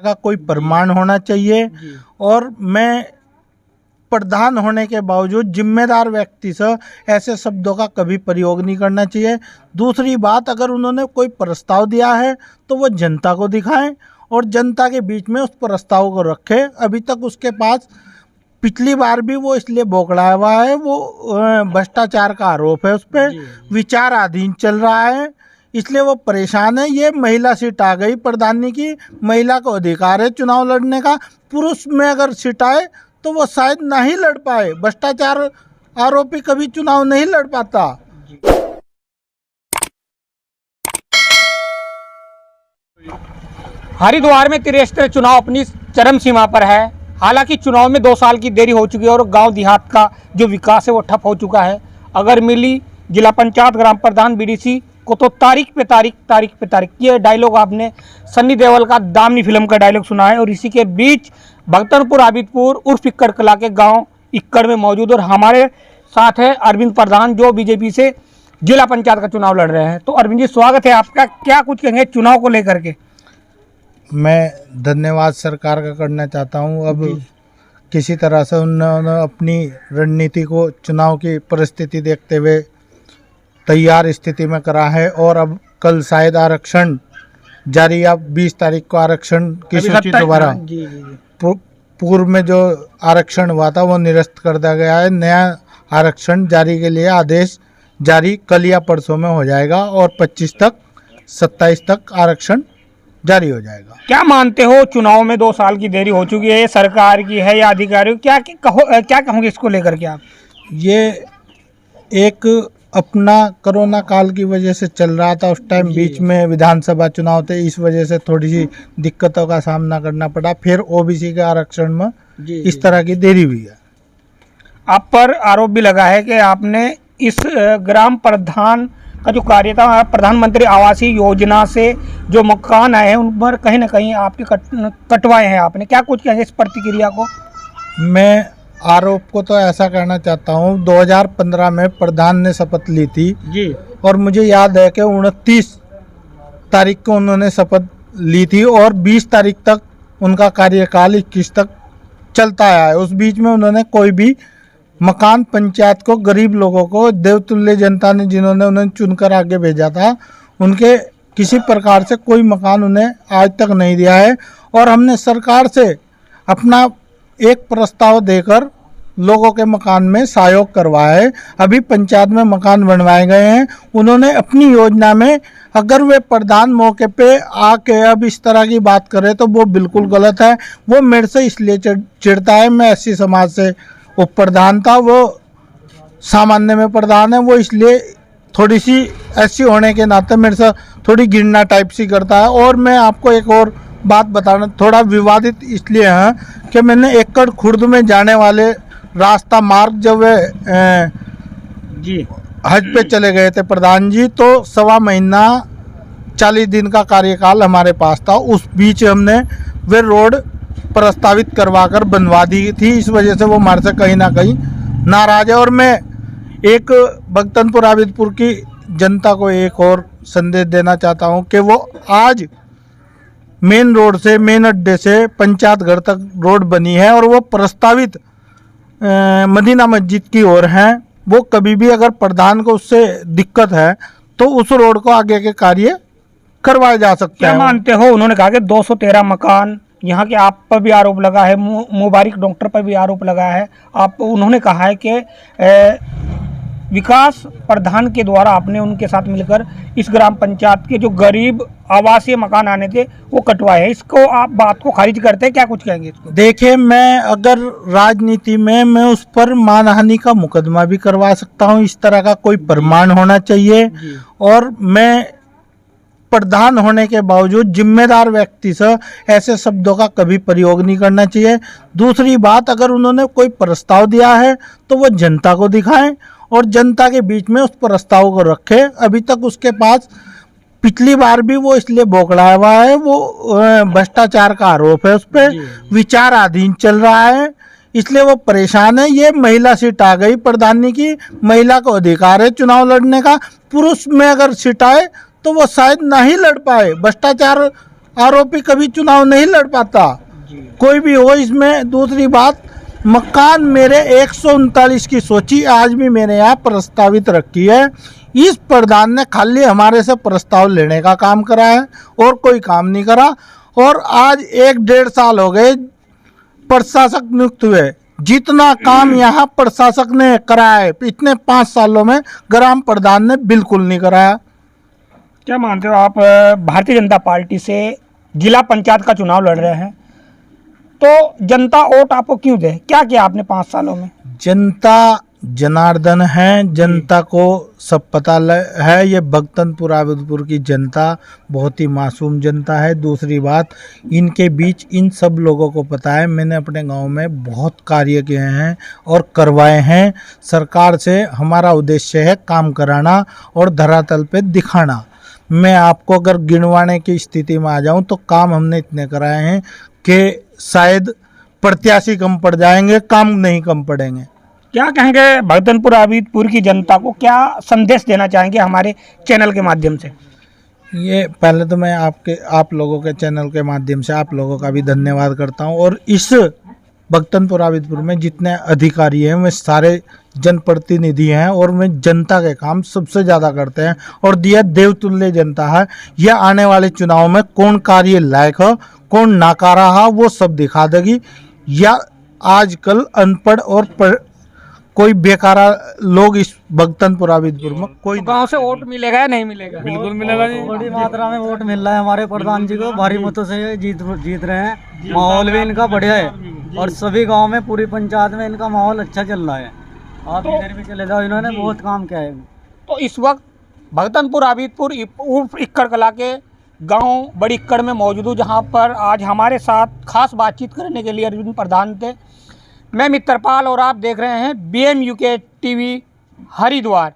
का कोई प्रमाण होना चाहिए और मैं प्रधान होने के बावजूद जिम्मेदार व्यक्ति से ऐसे शब्दों का कभी प्रयोग नहीं करना चाहिए। दूसरी बात, अगर उन्होंने कोई प्रस्ताव दिया है तो वो जनता को दिखाएं और जनता के बीच में उस प्रस्ताव को रखें। अभी तक उसके पास पिछली बार भी वो इसलिए बोकड़ाया हुआ है, वो भ्रष्टाचार का आरोप है उस पर, विचाराधीन चल रहा है, इसलिए वो परेशान है। ये महिला सीट आ गई प्रधानी की, महिला को अधिकार है चुनाव लड़ने का। पुरुष में अगर सीट आए तो वो शायद नहीं लड़ पाए। भ्रष्टाचार आरोपी कभी चुनाव नहीं लड़ पाता। हरिद्वार में त्रिस्तरीय चुनाव अपनी चरम सीमा पर है। हालांकि चुनाव में 2 साल की देरी हो चुकी है और गांव देहात का जो विकास है वो ठप हो चुका है। अगर मिली जिला पंचायत ग्राम प्रधान बीडीसी को तो तारीख पे तारीख ये डायलॉग आपने सन्नी देओल का दामनी फिल्म का डायलॉग सुना है। और इसी के बीच भक्तनपुर आबिदपुर उर्फ इक्कड़ कला के गांव इक्कड़ में मौजूद और हमारे साथ है अरविंद प्रधान जो बीजेपी से जिला पंचायत का चुनाव लड़ रहे हैं। तो अरविंद जी, स्वागत है आपका। क्या कुछ कहेंगे चुनाव को लेकर के? मैं धन्यवाद सरकार का करना चाहता हूं। अब किसी तरह से उन्होंने अपनी रणनीति को चुनाव की परिस्थिति देखते हुए तैयार स्थिति में करा है और अब कल शायद आरक्षण जारी, अब 20 तारीख को आरक्षण की सूची दोबारा, पूर्व में जो आरक्षण हुआ था वो निरस्त कर दिया गया है। नया आरक्षण जारी के लिए आदेश जारी कल या परसों में हो जाएगा और 25 तक 27 तक आरक्षण जारी हो जाएगा। क्या मानते हो, चुनाव में 2 साल की देरी हो चुकी है, सरकार की है या अधिकारियों, क्या कहोगे इसको लेकर के आप? ये एक अपना कोरोना काल की वजह से चल रहा था, उस टाइम बीच में विधानसभा चुनाव थे, इस वजह से थोड़ी सी दिक्कतों का सामना करना पड़ा। फिर ओबीसी के आरक्षण में इस तरह की देरी हुई है। आप पर आरोप भी लगा है कि आपने इस ग्राम प्रधान का जो कार्य था, प्रधानमंत्री आवासीय योजना से जो मकान आए हैं उन पर कहीं ना कहीं आपके कटवाए हैं आपने। क्या कुछ कहेंगे इस प्रतिक्रिया को? मैं आरोप को तो ऐसा कहना चाहता हूँ, 2015 में प्रधान ने शपथ ली थी जी, और मुझे याद है कि 29 तारीख को उन्होंने शपथ ली थी और 20 तारीख तक उनका कार्यकाल 21 तक चलता आया है। उस बीच में उन्होंने कोई भी मकान पंचायत को, गरीब लोगों को, देवतुल्य जनता ने जिन्होंने उन्हें चुनकर आगे भेजा था, उनके किसी प्रकार से कोई मकान उन्हें आज तक नहीं दिया है। और हमने सरकार से अपना एक प्रस्ताव देकर लोगों के मकान में सहयोग करवाया है। अभी पंचायत में मकान बनवाए गए हैं। उन्होंने अपनी योजना में, अगर वे प्रधान मौके पे आके अब इस तरह की बात करे तो वो बिल्कुल गलत है। वो मेरे से इसलिए चिढ़ता है, मैं एससी समाज से उप प्रधान था, वो सामान्य में प्रधान है, वो इसलिए थोड़ी सी एससी होने के नाते मेरे से थोड़ी घृणा टाइप सी करता है। और मैं आपको एक और बात बताना, थोड़ा विवादित इसलिए है कि मैंने इक्कड़ खुर्द में जाने वाले रास्ता मार्ग जब वे जी हज पे चले गए थे प्रधान जी, तो 1.25 महीना 40 दिन का कार्यकाल हमारे पास था। उस बीच हमने वे रोड प्रस्तावित करवाकर बनवा दी थी। इस वजह से वो हमारे से कहीं ना कहीं नाराज है। और मैं एक भक्तनपुर आबिदपुर की जनता को एक और संदेश देना चाहता हूँ कि वो आज मेन रोड से, मेन अड्डे से पंचायत घर तक रोड बनी है और वो प्रस्तावित मदीना मस्जिद की ओर है। वो कभी भी अगर प्रधान को उससे दिक्कत है तो उस रोड को आगे के कार्य करवाए जा सकते हैं। क्या मानते हो, उन्होंने कहा कि 213 मकान, यहाँ के आप पर भी आरोप लगा है, मुबारक डॉक्टर पर भी आरोप लगा है, उन्होंने कहा है कि विकास प्रधान के द्वारा आपने उनके साथ मिलकर इस ग्राम पंचायत के जो गरीब आवासीय मकान आने थे वो कटवाए हैं। इसको आप बात को खारिज करते हैं, क्या कुछ कहेंगे इसको? देखिए, मैं अगर राजनीति में, मैं उस पर मानहानि का मुकदमा भी करवा सकता हूँ। इस तरह का कोई प्रमाण होना चाहिए और मैं प्रधान होने के बावजूद जिम्मेदार व्यक्ति से ऐसे शब्दों का कभी प्रयोग नहीं करना चाहिए। दूसरी बात, अगर उन्होंने कोई प्रस्ताव दिया है तो वो जनता को दिखाएं और जनता के बीच में उस प्रस्ताव को रखें। अभी तक उसके पास पिछली बार भी वो इसलिए बोकड़ाया हुआ है, वो भ्रष्टाचार का आरोप है उस पर, विचाराधीन चल रहा है, इसलिए वो परेशान है। ये महिला सीट आ गई प्रधानी की, महिला को अधिकार है चुनाव लड़ने का। पुरुष में अगर सीट आए तो वो शायद नहीं लड़ पाए। भ्रष्टाचार आरोपी कभी चुनाव नहीं लड़ पाता, कोई भी हो। इसमें दूसरी बात, मकान मेरे 139 की सूची आज भी मेरे यहाँ प्रस्तावित रखी है। इस प्रधान ने खाली हमारे से प्रस्ताव लेने का काम करा है और कोई काम नहीं करा। और आज 1-1.5 साल हो गए प्रशासक नियुक्त हुए, जितना काम यहाँ प्रशासक ने कराया है इतने 5 सालों में ग्राम प्रधान ने बिल्कुल नहीं कराया। क्या मानते हो आप, भारतीय जनता पार्टी से जिला पंचायत का चुनाव लड़ रहे हैं, तो जनता वोट आपको क्यों दे? क्या किया आपने 5 सालों में? जनता जनार्दन है, जनता को सब पता है। ये भक्तनपुर आबिदपुर की जनता बहुत ही मासूम जनता है। दूसरी बात, इनके बीच इन सब लोगों को पता है, मैंने अपने गांव में बहुत कार्य किए हैं और करवाए हैं। सरकार से हमारा उद्देश्य है काम कराना और धरातल पे दिखाना। मैं आपको अगर गिनवाने की स्थिति में आ जाऊं तो काम हमने इतने कराए हैं कि शायद प्रत्याशी कम पड़ जाएंगे, काम नहीं कम पड़ेंगे। क्या कहेंगे भगतनपुर आबिदपुर की जनता को, क्या संदेश देना चाहेंगे हमारे चैनल के माध्यम से? ये पहले तो मैं आप लोगों के चैनल के माध्यम से आप लोगों का भी धन्यवाद करता हूं। और इस भगतनपुर आबिदपुर में जितने अधिकारी हैं वे सारे जनप्रतिनिधि हैं और वे जनता के काम सबसे ज़्यादा करते हैं। और दिया देवतुल्य जनता है। यह आने वाले चुनाव में कौन कार्य लायक हो, कौन नाकारा है, वो सब दिखा देगी। या आजकल अनपढ़ और कोई बेकारा लोग इस भगतनपुर आबिदपुर में कोई गांव से वोट मिलेगा या नहीं मिलेगा? बिल्कुल मिलेगा जी। बड़ी मात्रा में वोट मिल रहा है हमारे प्रधान जी को, भारी मतों से जीत रहे हैं। माहौल भी इनका बढ़िया है और सभी गांव में पूरी पंचायत में इनका माहौल अच्छा चल रहा है। आप इधर भी चले जाओ, इन्होंने बहुत काम किया है। तो इस वक्त भगतनपुर आबिदपुर उर्फ इक्कड़ कला के गांव बड़ी इक्कड़ में मौजूद हूँ, जहां पर आज हमारे साथ खास बातचीत करने के लिए अरविंद प्रधान थे। मैं मित्रपाल और आप देख रहे हैं BMUK TV हरिद्वार।